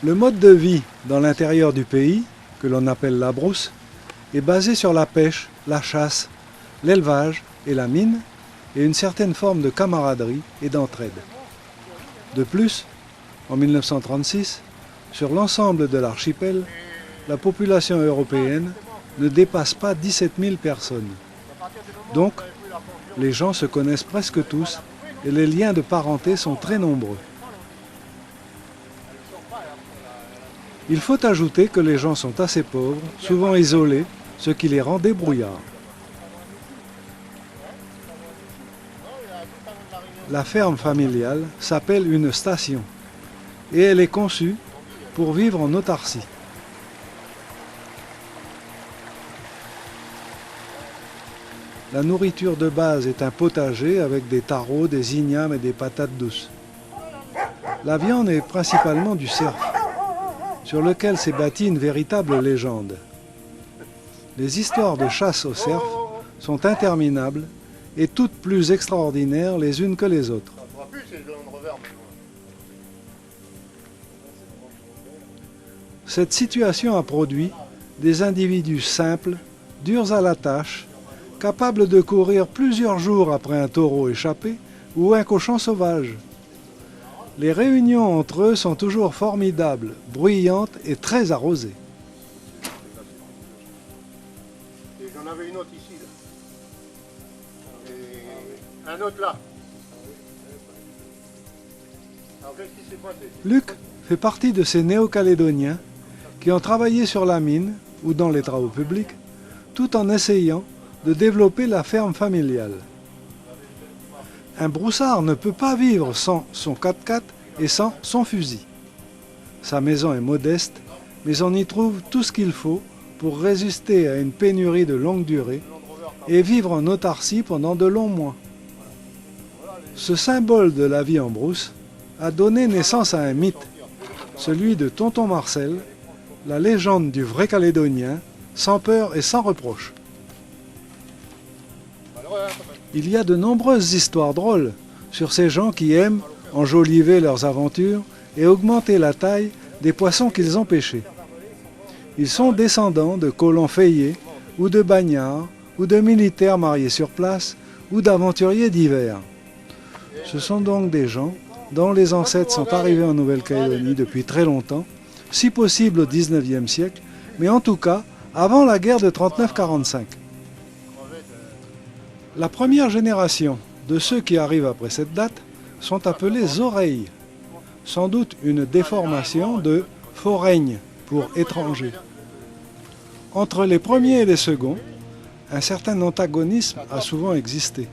Le mode de vie dans l'intérieur du pays, que l'on appelle la brousse, est basé sur la pêche, la chasse, l'élevage et la mine, et une certaine forme de camaraderie et d'entraide. De plus, en 1936, sur l'ensemble de l'archipel, la population européenne ne dépasse pas 17 000 personnes. Donc, les gens se connaissent presque tous et les liens de parenté sont très nombreux. Il faut ajouter que les gens sont assez pauvres, souvent isolés, ce qui les rend débrouillards. La ferme familiale s'appelle une station et elle est conçue pour vivre en autarcie. La nourriture de base est un potager avec des taros, des ignames et des patates douces. La viande est principalement du cerf, sur lequel s'est bâtie une véritable légende. Les histoires de chasse au cerf sont interminables et toutes plus extraordinaires les unes que les autres. Cette situation a produit des individus simples, durs à la tâche, capables de courir plusieurs jours après un taureau échappé ou un cochon sauvage. Les réunions entre eux sont toujours formidables, bruyantes et très arrosées. J'en avais une autre ici, là. Et un autre là. Alors qu'est-ce qui s'est passé? Luc fait partie de ces néo-calédoniens qui ont travaillé sur la mine ou dans les travaux publics, tout en essayant de développer la ferme familiale. Un broussard ne peut pas vivre sans son 4x4 et sans son fusil. Sa maison est modeste, mais on y trouve tout ce qu'il faut pour résister à une pénurie de longue durée et vivre en autarcie pendant de longs mois. Ce symbole de la vie en brousse a donné naissance à un mythe, celui de Tonton Marcel, la légende du vrai Calédonien, sans peur et sans reproche. Il y a de nombreuses histoires drôles sur ces gens qui aiment enjoliver leurs aventures et augmenter la taille des poissons qu'ils ont pêchés. Ils sont descendants de colons fayés, ou de bagnards, ou de militaires mariés sur place, ou d'aventuriers divers. Ce sont donc des gens dont les ancêtres sont arrivés en Nouvelle-Calédonie depuis très longtemps, si possible au XIXe siècle, mais en tout cas avant la guerre de 39-45. La première génération de ceux qui arrivent après cette date sont appelés oreilles, sans doute une déformation de foreigne pour étranger. Entre les premiers et les seconds, un certain antagonisme a souvent existé.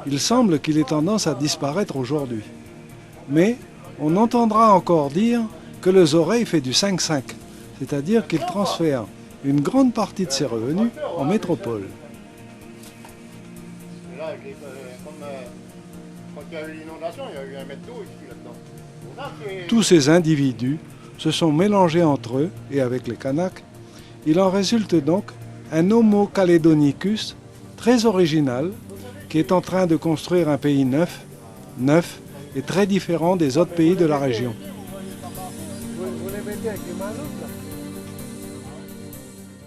Il semble qu'il ait tendance à disparaître aujourd'hui. Mais on entendra encore dire que les oreilles fait du 5-5, c'est-à-dire qu'il transfère une grande partie de ses revenus en métropole. Tous ces individus se sont mélangés entre eux et avec les Kanaks. Il en résulte donc un Homo calédonicus très original qui est en train de construire un pays neuf et très différent des autres pays de la région. Vous les mettez avec les mains